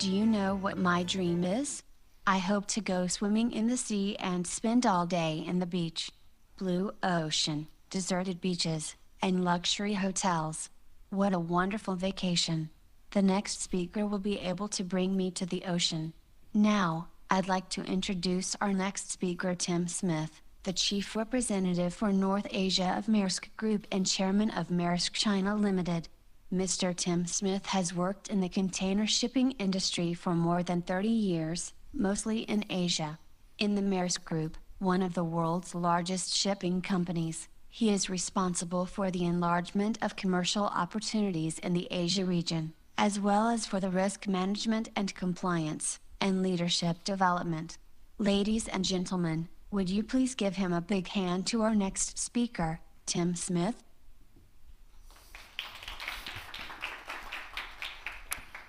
Do you know what my dream is? I hope to go swimming in the sea and spend all day in the beach. Blue ocean, deserted beaches, and luxury hotels. What a wonderful vacation. The next speaker will be able to bring me to the ocean. Now, I'd like to introduce our next speaker, Tim Smith, the Chief Representative for North Asia of Maersk Group and Chairman of Maersk China Limited. Mr. Tim Smith has worked in the container shipping industry for more than 30 years, mostly in Asia. In the Maersk Group, one of the world's largest shipping companies, he is responsible for the enlargement of commercial opportunities in the Asia region, as well as for the risk management and compliance, and leadership development. Ladies and gentlemen, would you please give him a big hand to our next speaker, Tim Smith?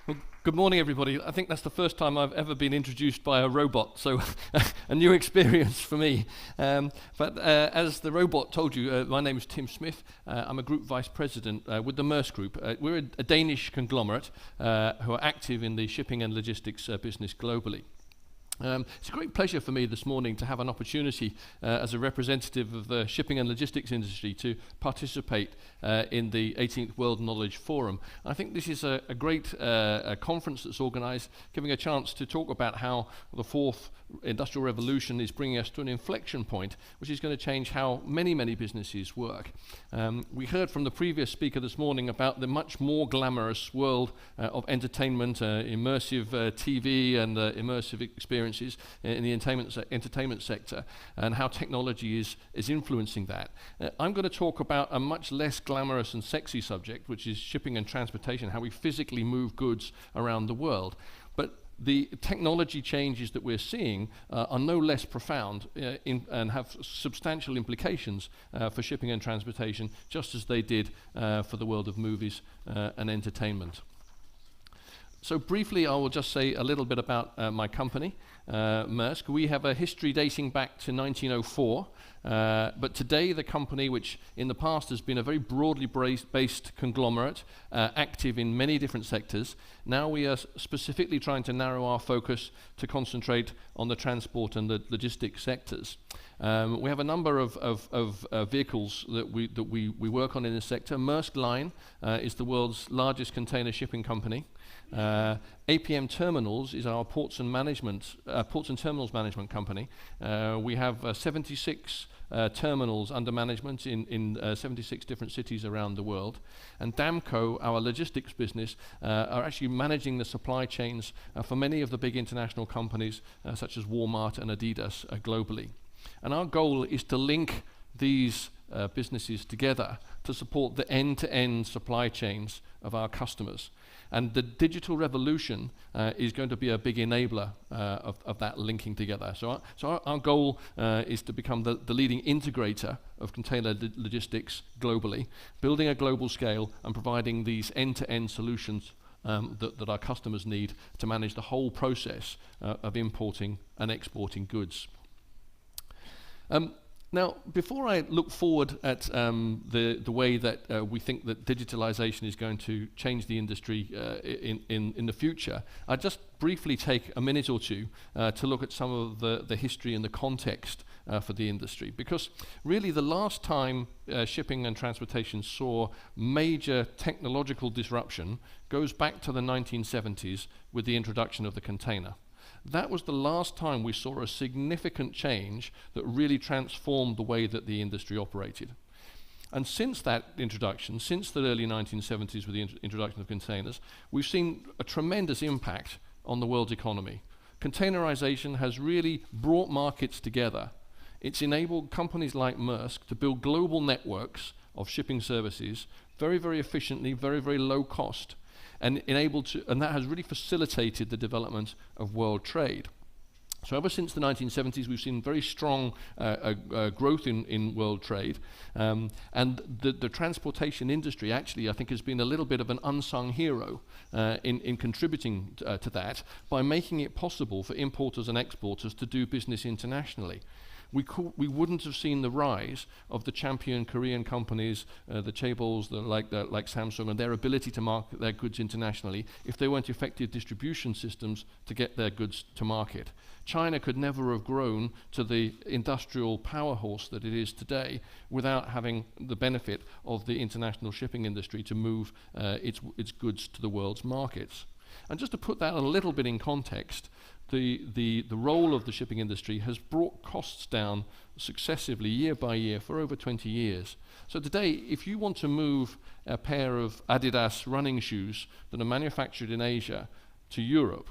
Well, good morning, everybody. I think that's the first time I've ever been introduced by a robot, so a new experience for me. But as the robot told you, my name is Tim Smith. I'm a Group Vice President with the Maersk Group. We're a Danish conglomerate who are active in the shipping and logistics business globally. It's a great pleasure for me this morning to have an opportunity as a representative of the shipping and logistics industry to participate in the 18th World Knowledge Forum. I think this is a great conference that's organised, giving a chance to talk about how the fourth industrial revolution is bringing us to an inflection point, which is going to change how many businesses work. We heard from the previous speaker this morning about the much more glamorous world of entertainment, immersive TV and immersive experiences in the entertainment sector, and how technology is influencing that. I'm going to talk about a much less glamorous and sexy subject, which is shipping and transportation, how we physically move goods around the world. But the technology changes that we're seeing are no less profound and have substantial implications for shipping and transportation, just as they did for the world of movies and entertainment. So briefly, I will just say a little bit about my company, Maersk. We have a history dating back to 1904, but today the company, which in the past has been a very broadly based conglomerate, active in many different sectors, now we are specifically trying to narrow our focus to concentrate on the transport and the logistics sectors. We have a number of vehicles that we work on in this sector. Maersk Line is the world's largest container shipping company. APM Terminals is our ports and terminals management company. We have 76 terminals under management in 76 different cities around the world. And Damco, our logistics business, are actually managing the supply chains for many of the big international companies such as Walmart and Adidas globally. And our goal is to link these businesses together to support the end-to-end supply chains of our customers. And the digital revolution is going to be a big enabler of that linking together. So our goal is to become the leading integrator of container logistics globally, building a global scale and providing these end-to-end solutions that our customers need to manage the whole process of importing and exporting goods. Now, before I look forward at the way that we think that digitalization is going to change the industry in the future, I'd just briefly take a minute or two to look at some of the history and the context for the industry. Because really the last time shipping and transportation saw major technological disruption goes back to the 1970s with the introduction of the container. That was the last time we saw a significant change that really transformed the way that the industry operated. And since that introduction, since the early 1970s with the introduction of containers, we've seen a tremendous impact on the world's economy. Containerization has really brought markets together. It's enabled companies like Maersk to build global networks of shipping services very efficiently, very low cost. And that has really facilitated the development of world trade. So ever since the 1970s, we've seen very strong growth in world trade. And the transportation industry actually, I think, has been a little bit of an unsung hero in contributing to that by making it possible for importers and exporters to do business internationally. we wouldn't have seen the rise of the champion Korean companies, the chaebols, like Samsung, and their ability to market their goods internationally if there weren't effective distribution systems to get their goods to market. China could never have grown to the industrial powerhouse that it is today without having the benefit of the international shipping industry to move its goods to the world's markets. And just to put that a little bit in context, the role of the shipping industry has brought costs down successively year by year for over 20 years. So today, if you want to move a pair of Adidas running shoes that are manufactured in Asia to Europe,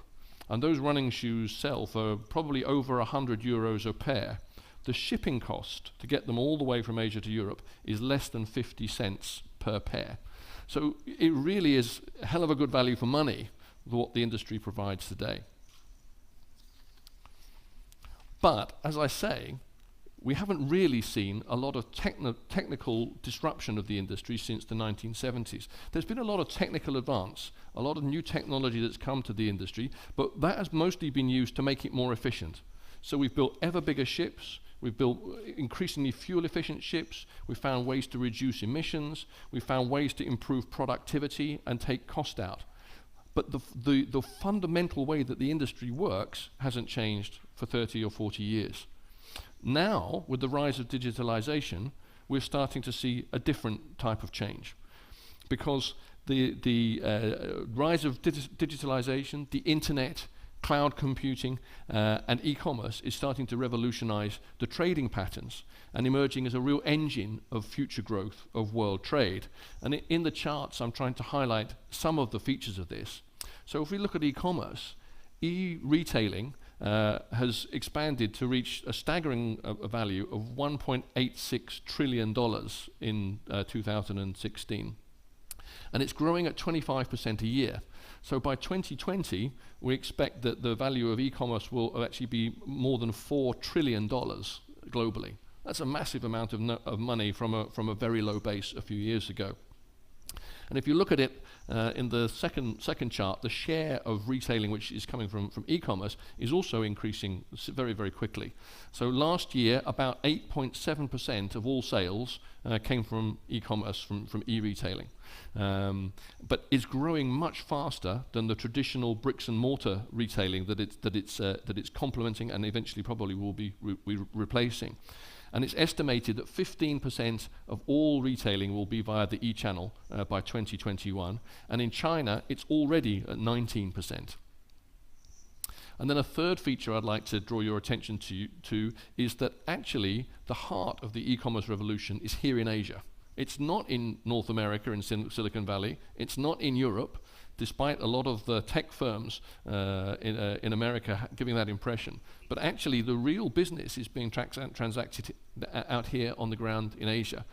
and those running shoes sell for probably over 100 euros a pair, the shipping cost to get them all the way from Asia to Europe is less than 50 cents per pair. So it really is a hell of a good value for money for what the industry provides today. But, as I say, we haven't really seen a lot of technical disruption of the industry since the 1970s. There's been a lot of technical advance, a lot of new technology that's come to the industry, but that has mostly been used to make it more efficient. So we've built ever bigger ships, we've built increasingly fuel-efficient ships, we've found ways to reduce emissions, we've found ways to improve productivity and take cost out. But the fundamental way that the industry works hasn't changed for 30 or 40 years. Now, with the rise of digitalization, we're starting to see a different type of change. Because the rise of digitalization, the internet, cloud computing, and e-commerce is starting to revolutionize the trading patterns and emerging as a real engine of future growth of world trade. And in the charts, I'm trying to highlight some of the features of this. So if we look at e-commerce, e-retailing has expanded to reach a staggering value of $1.86 trillion in 2016. And it's growing at 25% a year. So by 2020, we expect that the value of e-commerce will actually be more than $4 trillion globally. That's a massive amount of money from a very low base a few years ago. And if you look at it in the second chart, the share of retailing which is coming from e-commerce is also increasing very, very quickly. So last year, about 8.7% of all sales came from e-commerce, from e-retailing. But it's growing much faster than the traditional bricks and mortar retailing that it's complementing and eventually probably will be replacing. And it's estimated that 15% of all retailing will be via the e-channel by 2021. And in China, it's already at 19%. And then a third feature I'd like to draw your attention to is that actually the heart of the e-commerce revolution is here in Asia. It's not in North America, in Silicon Valley. It's not in Europe, despite a lot of the tech firms in America giving that impression. But actually, the real business is being transacted out here on the ground in Asia.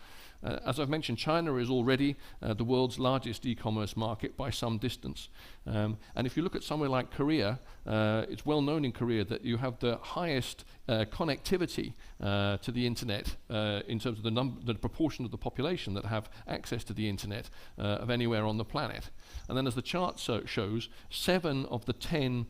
As I've mentioned, China is already the world's largest e-commerce market by some distance. And if you look at somewhere like Korea, it's well known in Korea that you have the highest connectivity to the internet in terms of the proportion of the population that have access to the internet of anywhere on the planet. And then as the chart shows, 7 of the 10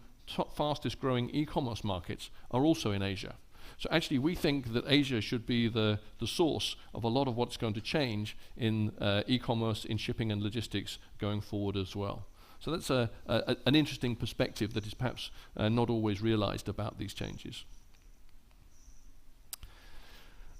fastest growing e-commerce markets are also in Asia. So actually we think that Asia should be the source of a lot of what's going to change in e-commerce, in shipping and logistics going forward as well. So that's an interesting perspective that is perhaps not always realized about these changes.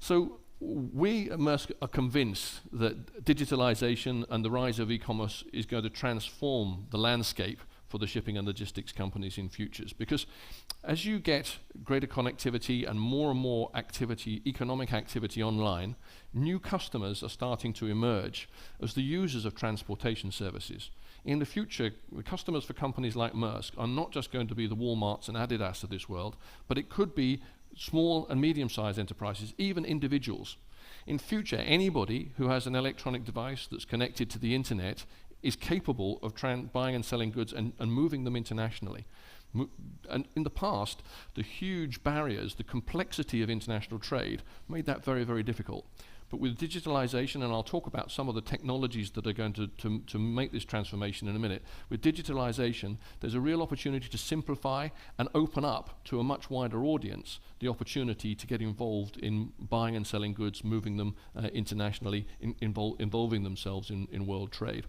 So we at Maersk are convinced that digitalization and the rise of e-commerce is going to transform the landscape for the shipping and logistics companies in futures. Because as you get greater connectivity and more activity, economic activity online, new customers are starting to emerge as the users of transportation services. In the future, the customers for companies like Maersk are not just going to be the Walmarts and Adidas of this world, but it could be small and medium-sized enterprises, even individuals. In future, anybody who has an electronic device that's connected to the internet is capable of buying and selling goods and moving them internationally. And in the past, the huge barriers, the complexity of international trade made that very, very difficult. But with digitalization, and I'll talk about some of the technologies that are going to make this transformation in a minute, with digitalization, there's a real opportunity to simplify and open up to a much wider audience the opportunity to get involved in buying and selling goods, moving them internationally, involving themselves in world trade.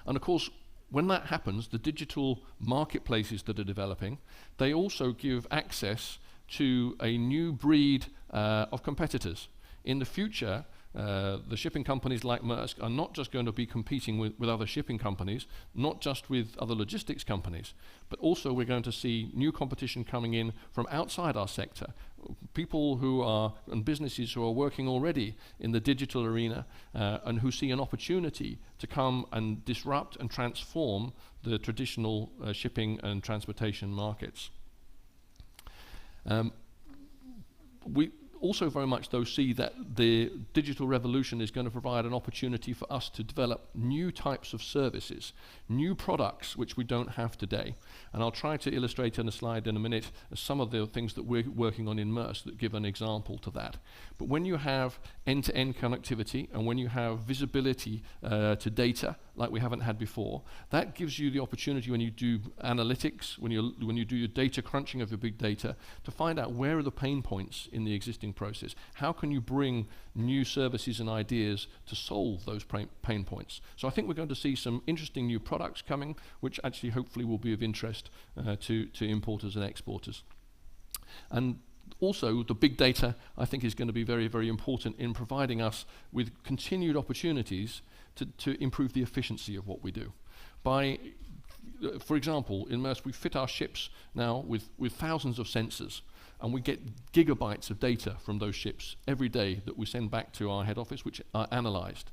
And of course, when that happens, the digital marketplaces that are developing, they also give access to a new breed of competitors. In the future, the shipping companies like Maersk are not just going to be competing with other shipping companies, not just with other logistics companies, but also we're going to see new competition coming in from outside our sector. People who are, and businesses who are working already in the digital arena and who see an opportunity to come and disrupt and transform the traditional shipping and transportation markets. We also very much though see that the digital revolution is going to provide an opportunity for us to develop new types of services, new products which we don't have today. And I'll try to illustrate in a slide in a minute some of the things that we're working on in Maersk that give an example to that. But when you have end-to-end connectivity and when you have visibility to data like we haven't had before, that gives you the opportunity when you do analytics, when you do your data crunching of your big data, to find out where are the pain points in the existing process. How can you bring new services and ideas to solve those pain points? So I think we're going to see some interesting new products coming, which actually hopefully will be of interest to importers and exporters. And also, the big data, I think, is going to be very, very important in providing us with continued opportunities to improve the efficiency of what we do. For example, in Maersk, we fit our ships now with thousands of sensors, and we get gigabytes of data from those ships every day that we send back to our head office, which are analyzed.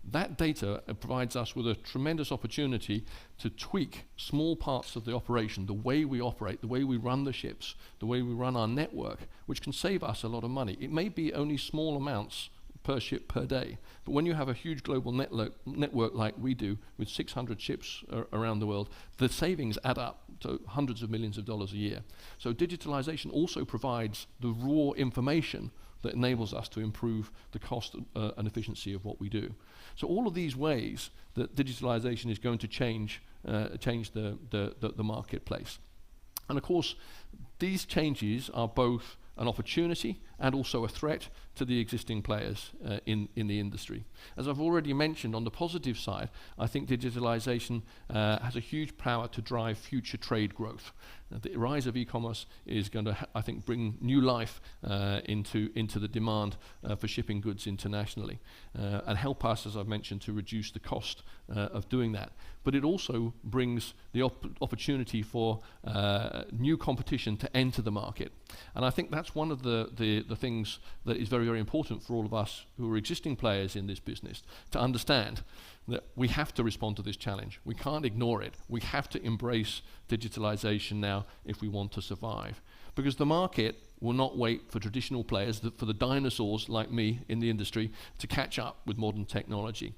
That data provides us with a tremendous opportunity to tweak small parts of the operation, the way we operate, the way we run the ships, the way we run our network, which can save us a lot of money. It may be only small amounts per ship per day, but when you have a huge global network like we do with 600 ships around the world, the savings add up to hundreds of millions of dollars a year. So digitalization also provides the raw information that enables us to improve the cost and efficiency of what we do. So all of these ways that digitalization is going to change the marketplace. And of course, these changes are both an opportunity and also a threat to the existing players in the industry. As I've already mentioned, on the positive side, I think digitalization has a huge power to drive future trade growth. The rise of e-commerce is going to, I think, bring new life into the demand for shipping goods internationally and help us, as I've mentioned, to reduce the cost of doing that. But it also brings the opportunity for new competition to enter the market. And I think that's one of the things that is very, very important for all of us who are existing players in this business, to understand that we have to respond to this challenge. We can't ignore it. We have to embrace digitalization now if we want to survive. Because the market will not wait for traditional players, for the dinosaurs like me in the industry, to catch up with modern technology.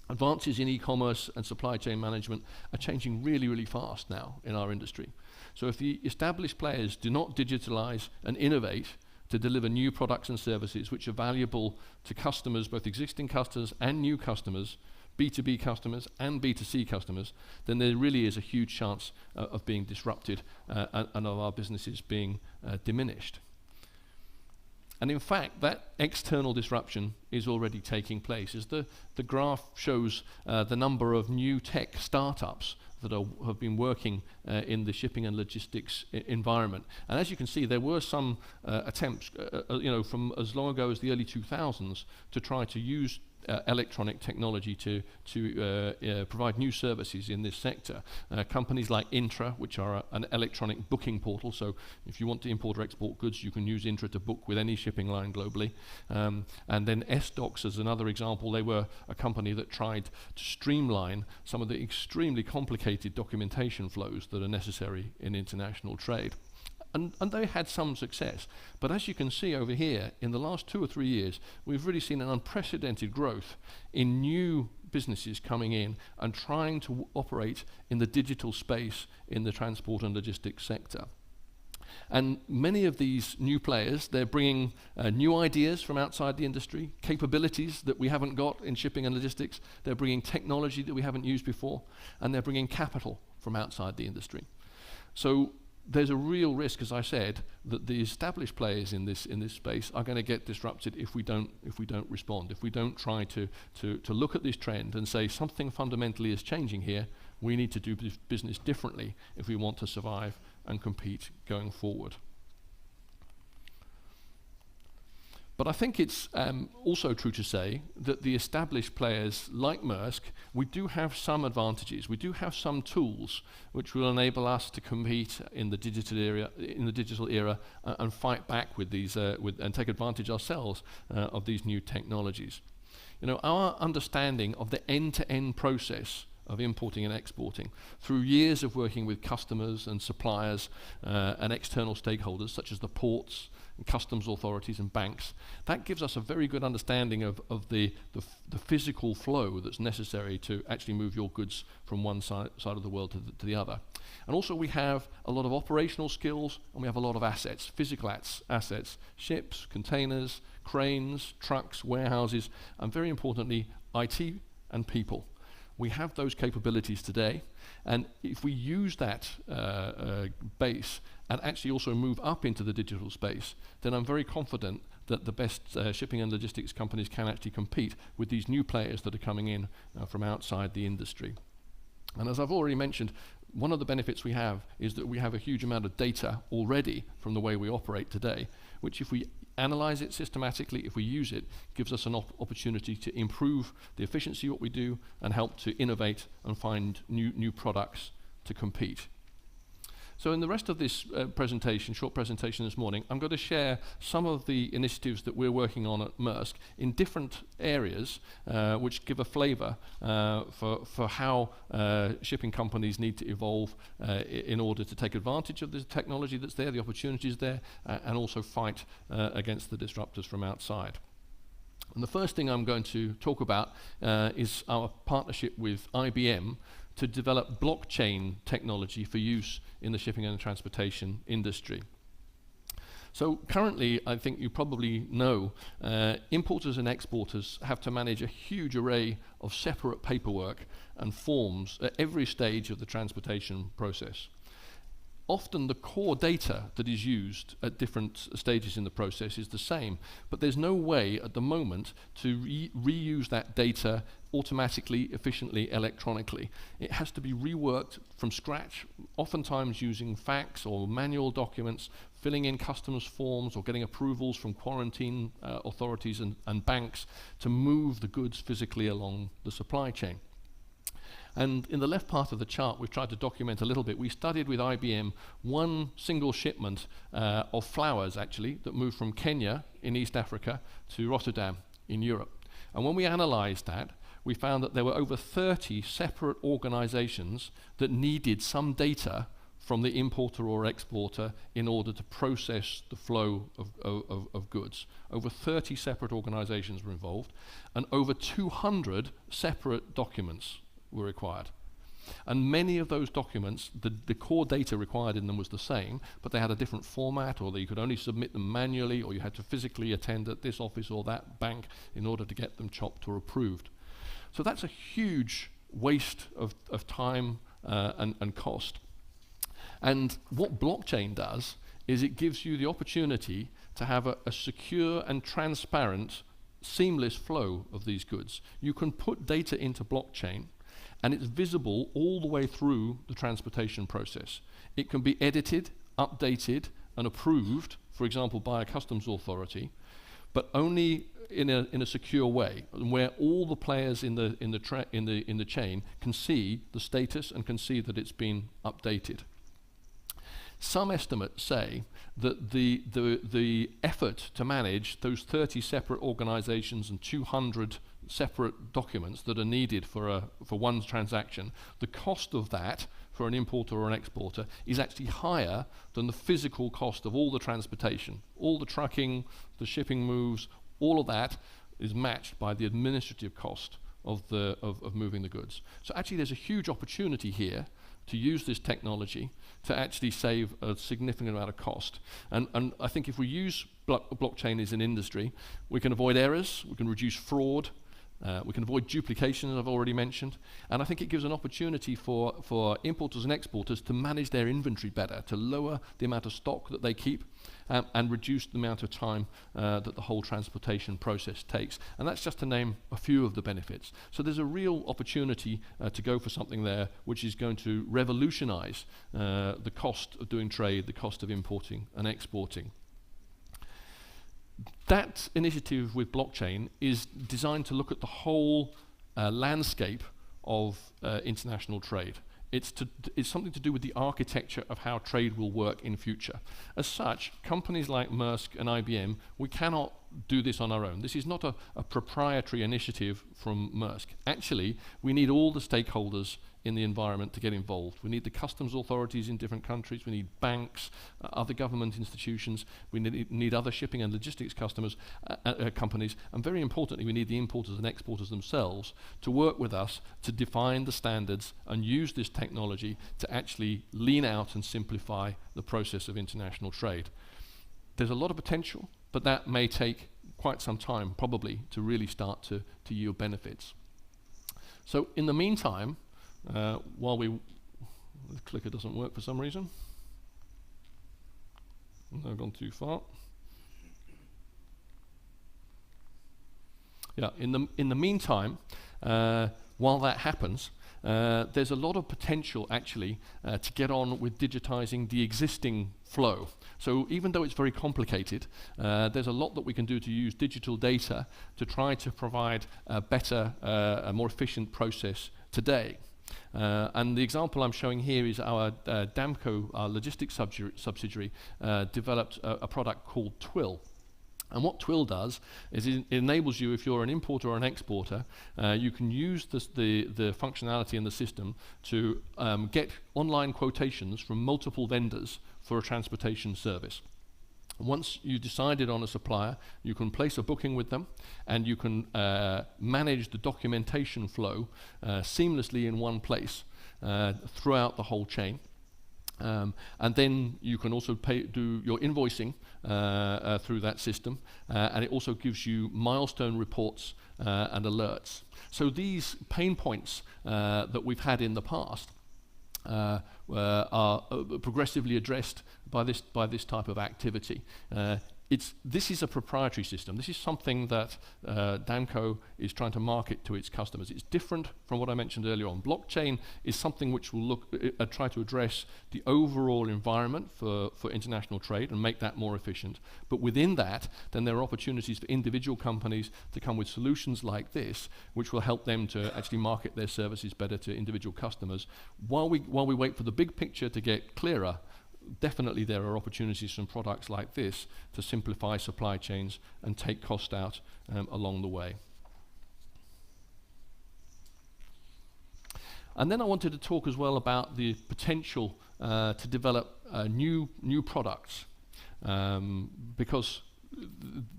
Advances in e-commerce and supply chain management are changing really, really fast now in our industry. So if the established players do not digitalize and innovate to deliver new products and services which are valuable to customers, both existing customers and new customers, B2B customers and B2C customers, then there really is a huge chance of being disrupted and of our businesses being diminished. And in fact, that external disruption is already taking place. As the graph shows the number of new tech startups that have been working in the shipping and logistics environment. And as you can see, there were some attempts, from as long ago as the early 2000s to try to use electronic technology to provide new services in this sector. Companies like Intra, which are an electronic booking portal, so if you want to import or export goods, you can use Intra to book with any shipping line globally. And then S-Docs as another example. They were a company that tried to streamline some of the extremely complicated documentation flows that are necessary in international trade. And they had some success. But as you can see over here, in the last 2 or 3 years, we've really seen an unprecedented growth in new businesses coming in and trying to operate in the digital space in the transport and logistics sector. And many of these new players, they're bringing new ideas from outside the industry, capabilities that we haven't got in shipping and logistics. They're bringing technology that we haven't used before, and they're bringing capital from outside the industry. So there's a real risk, as I said, that the established players in this space are going to get disrupted if we don't respond. If we don't try to look at this trend and say something fundamentally is changing here, we need to do business differently if we want to survive and compete going forward. But I think it's also true to say that the established players like Maersk, we do have some advantages. We do have some tools which will enable us to compete in the digital era, and fight back with these and take advantage ourselves of these new technologies. You know, our understanding of the end-to-end process of importing and exporting through years of working with customers and suppliers and external stakeholders such as the ports and customs authorities and banks, that gives us a very good understanding of the physical flow that's necessary to actually move your goods from one side of the world to the other. And also we have a lot of operational skills, and we have a lot of assets, physical assets, ships, containers, cranes, trucks, warehouses, and very importantly, IT and people. We have those capabilities today, and if we use that base and actually also move up into the digital space, then I'm very confident that the best shipping and logistics companies can actually compete with these new players that are coming in from outside the industry. And as I've already mentioned, one of the benefits we have is that we have a huge amount of data already from the way we operate today, which if we analyze it systematically, if we use it, gives us an opportunity to improve the efficiency of what we do and help to innovate and find new products to compete. So in the rest of this short presentation this morning, I'm going to share some of the initiatives that we're working on at Maersk in different areas, which give a flavor for how shipping companies need to evolve in order to take advantage of the technology that's there, the opportunities there, and also fight against the disruptors from outside. And the first thing I'm going to talk about is our partnership with IBM to develop blockchain technology for use in the shipping and transportation industry. So currently, I think you probably know, importers and exporters have to manage a huge array of separate paperwork and forms at every stage of the transportation process. Often the core data that is used at different stages in the process is the same, but there's no way at the moment to reuse that data automatically, efficiently, electronically. It has to be reworked from scratch, oftentimes using fax or manual documents, filling in customs forms or getting approvals from quarantine authorities and banks to move the goods physically along the supply chain. And in the left part of the chart, we've tried to document a little bit. We studied with IBM one single shipment of flowers, actually, that moved from Kenya in East Africa to Rotterdam in Europe. And when we analyzed that, we found that there were over 30 separate organizations that needed some data from the importer or exporter in order to process the flow of goods. Over 30 separate organizations were involved, and over 200 separate documents were required. And many of those documents, the core data required in them was the same, but they had a different format, or you could only submit them manually, or you had to physically attend at this office or that bank in order to get them chopped or approved. So that's a huge waste of time and cost. And what blockchain does is it gives you the opportunity to have a secure and transparent, seamless flow of these goods. You can put data into blockchain, and it's visible all the way through the transportation process. It can be edited, updated, and approved, for example, by a customs authority, but only in a secure way, where all the players in the chain can see the status and can see that it's been updated. Some estimates say that the effort to manage those 30 separate organizations and 200 separate documents that are needed for one transaction, the cost of that for an importer or an exporter is actually higher than the physical cost of all the transportation. All the trucking, the shipping moves, all of that is matched by the administrative cost of moving the goods. So actually there's a huge opportunity here to use this technology to actually save a significant amount of cost. And I think if we use blockchain as an industry, we can avoid errors, we can reduce fraud, we can avoid duplication, as I've already mentioned, and I think it gives an opportunity for importers and exporters to manage their inventory better, to lower the amount of stock that they keep, and reduce the amount of time that the whole transportation process takes. And that's just to name a few of the benefits. So there's a real opportunity to go for something there which is going to revolutionize the cost of doing trade, the cost of importing and exporting. That initiative with blockchain is designed to look at the whole landscape of international trade. It's something to do with the architecture of how trade will work in future. As such, companies like Maersk and IBM, we cannot do this on our own. This is not a proprietary initiative from Maersk. Actually, we need all the stakeholders in the environment to get involved. We need the customs authorities in different countries, we need banks, other government institutions, we need other shipping and logistics companies, and very importantly, we need the importers and exporters themselves to work with us to define the standards and use this technology to actually lean out and simplify the process of international trade. There's a lot of potential, but that may take quite some time, probably, to really start to yield benefits. So in the meantime, while the clicker doesn't work for some reason. I've gone too far. Yeah, in the meantime, while that happens, there's a lot of potential actually to get on with digitizing the existing flow. So even though it's very complicated, there's a lot that we can do to use digital data to try to provide a better, a more efficient process today. And the example I'm showing here is our Damco, our logistics subsidiary, developed a product called Twill. And what Twill does is it enables you, if you're an importer or an exporter, you can use the functionality in the system to get online quotations from multiple vendors for a transportation service. Once you decided on a supplier, you can place a booking with them, and you can manage the documentation flow seamlessly in one place throughout the whole chain. And then you can also do your invoicing through that system, and it also gives you milestone reports and alerts. So these pain points that we've had in the past are progressively addressed by this type of activity. This is a proprietary system. This is something that Damco is trying to market to its customers. It's different from what I mentioned earlier on. Blockchain is something which will try to address the overall environment for international trade and make that more efficient. But within that, then there are opportunities for individual companies to come with solutions like this, which will help them to actually market their services better to individual customers. While we wait for the big picture to get clearer, definitely there are opportunities from products like this to simplify supply chains and take cost out along the way. And then I wanted to talk as well about the potential to develop new products, because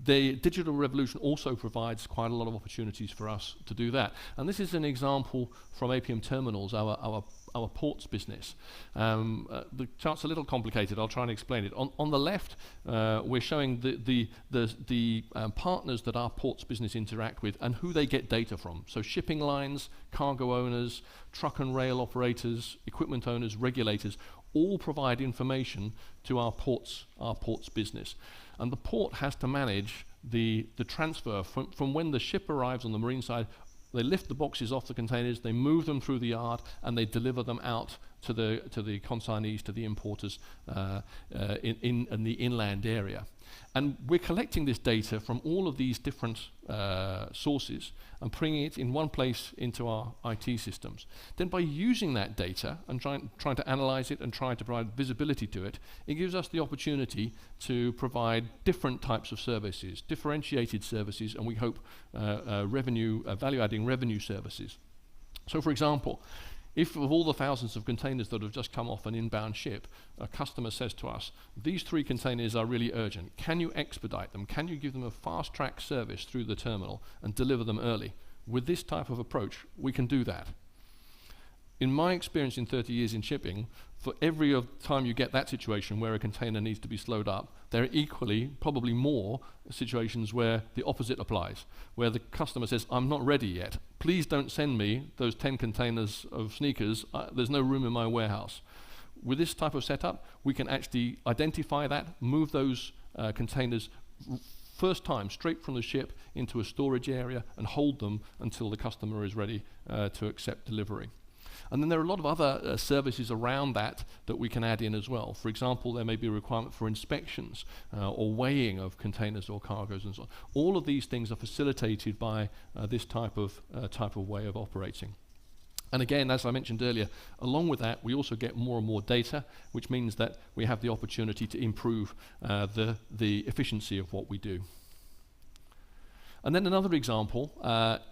the digital revolution also provides quite a lot of opportunities for us to do that. And this is an example from APM Terminals, our ports business. The chart's a little complicated. I'll try and explain it. On the left, we're showing the partners that our ports business interact with and who they get data from. So shipping lines, cargo owners, truck and rail operators, equipment owners, regulators, all provide information to our ports business. And the port has to manage the transfer from when the ship arrives on the marine side. They lift the boxes off the containers, they move them through the yard, and they deliver them out to the consignees, to the importers in the inland area. And we're collecting this data from all of these different sources and bringing it in one place into our IT systems. Then by using that data and trying to analyze it and trying to provide visibility to it, it gives us the opportunity to provide different types of services, differentiated services, and we hope value-adding revenue services. So for example, if of all the thousands of containers that have just come off an inbound ship, a customer says to us, these 3 containers are really urgent. Can you expedite them? Can you give them a fast-track service through the terminal and deliver them early? With this type of approach, we can do that. in my experience in 30 years in shipping, for every time you get that situation where a container needs to be slowed up, there are equally, probably more, situations where the opposite applies, where the customer says, I'm not ready yet. Please don't send me those 10 containers of sneakers. There's no room in my warehouse. With this type of setup, we can actually identify that, move those containers first time straight from the ship into a storage area and hold them until the customer is ready to accept delivery. And then there are a lot of other services around that we can add in as well. For example, there may be a requirement for inspections or weighing of containers or cargoes and so on. All of these things are facilitated by this type of way of operating. And again, as I mentioned earlier, along with that, we also get more and more data, which means that we have the opportunity to improve the efficiency of what we do. And then another example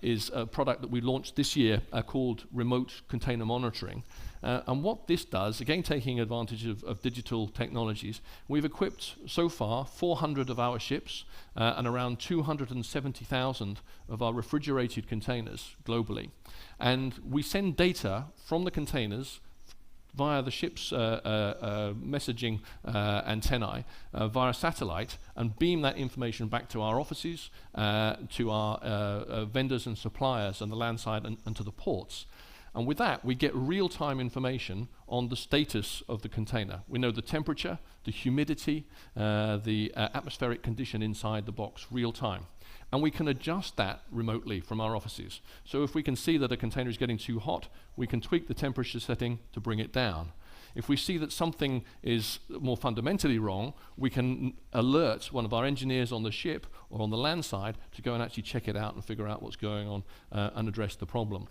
is a product that we launched this year called Remote Container Monitoring. And what this does, again taking advantage of digital technologies, we've equipped so far 400 of our ships and around 270,000 of our refrigerated containers globally. And we send data from the containers via the ship's messaging antennae via satellite and beam that information back to our offices, to our vendors and suppliers on the land side and to the ports. And with that, we get real-time information on the status of the container. We know the temperature, the humidity, the atmospheric condition inside the box, real-time. And we can adjust that remotely from our offices. So if we can see that a container is getting too hot, we can tweak the temperature setting to bring it down. If we see that something is more fundamentally wrong, we can alert one of our engineers on the ship or on the land side to go and actually check it out and figure out what's going on and address the problem.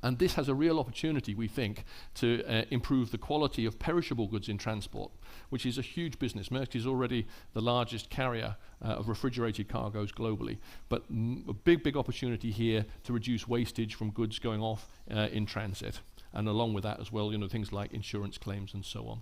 And this has a real opportunity, we think, to improve the quality of perishable goods in transport, which is a huge business. Maersk is already the largest carrier of refrigerated cargoes globally, but a big opportunity here to reduce wastage from goods going off in transit. And along with that as well, things like insurance claims and so on.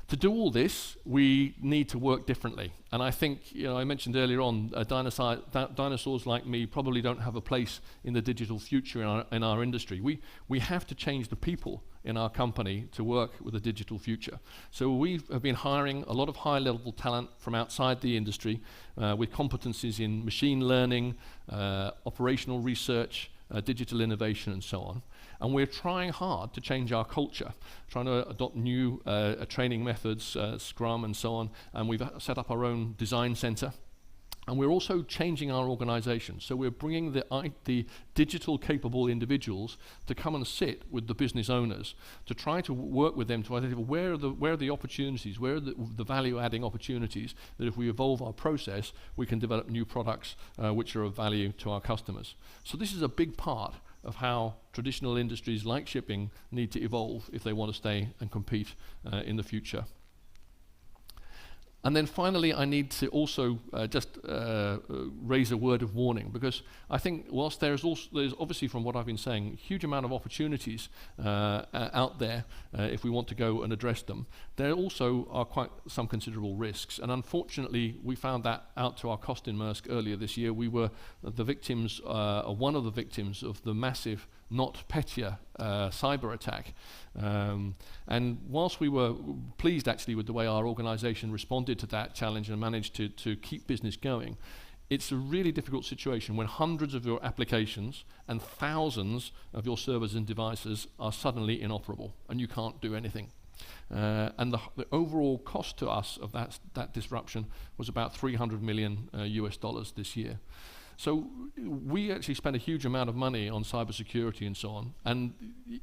To do all this, we need to work differently. And I think, I mentioned earlier on, dinosaurs like me probably don't have a place in the digital future in our industry. We have to change the people in our company to work with a digital future. So we have been hiring a lot of high-level talent from outside the industry with competencies in machine learning, operational research, digital innovation and so on. And we're trying hard to change our culture, trying to adopt new training methods, Scrum and so on, and we've set up our own design center. And we're also changing our organization. So we're bringing the digital capable individuals to come and sit with the business owners to try to work with them to identify where are the opportunities, where are the value-adding opportunities that if we evolve our process, we can develop new products which are of value to our customers. So this is a big part of how traditional industries like shipping need to evolve if they want to stay and compete in the future. And then finally, I need to also raise a word of warning, because I think whilst there's obviously, from what I've been saying, a huge amount of opportunities out there if we want to go and address them, there also are quite some considerable risks. And unfortunately, we found that out to our cost in Maersk earlier this year. We were the victims, one of the victims of the massive NotPetya cyber attack. And whilst we were pleased actually with the way our organization responded to that challenge and managed to keep business going, it's a really difficult situation when hundreds of your applications and thousands of your servers and devices are suddenly inoperable and you can't do anything. And the overall cost to us of that disruption was about $300 million US this year. So we actually spend a huge amount of money on cybersecurity and so on. And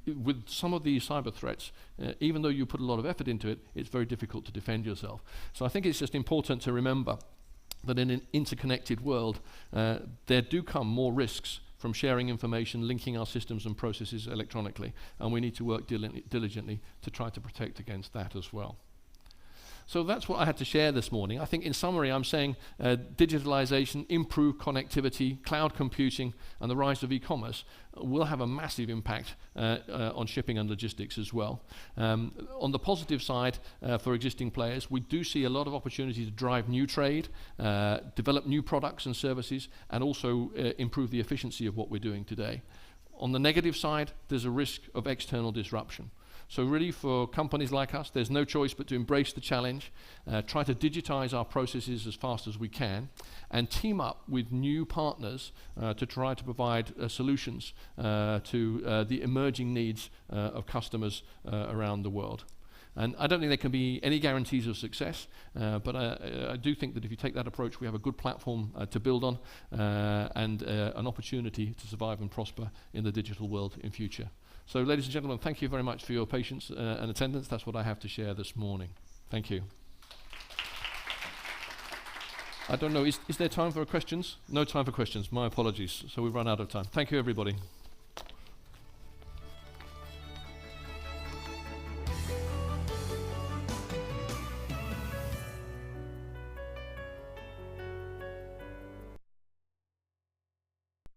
with some of these cyber threats, even though you put a lot of effort into it, it's very difficult to defend yourself. So I think it's just important to remember that in an interconnected world, there do come more risks from sharing information, linking our systems and processes electronically. And we need to work diligently to try to protect against that as well. So that's what I had to share this morning. I think in summary, I'm saying digitalization, improved connectivity, cloud computing, and the rise of e-commerce will have a massive impact on shipping and logistics as well. On the positive side, for existing players, we do see a lot of opportunity to drive new trade, develop new products and services, and also improve the efficiency of what we're doing today. On the negative side, there's a risk of external disruption. So really for companies like us, there's no choice but to embrace the challenge, try to digitize our processes as fast as we can, and team up with new partners to try to provide solutions to the emerging needs of customers around the world. And I don't think there can be any guarantees of success, but I do think that if you take that approach, we have a good platform to build on and an opportunity to survive and prosper in the digital world in future. So ladies and gentlemen, thank you very much for your patience and attendance. That's what I have to share this morning. Thank you. I don't know, is there time for questions? No time for questions, my apologies. So we've run out of time. Thank you, everybody.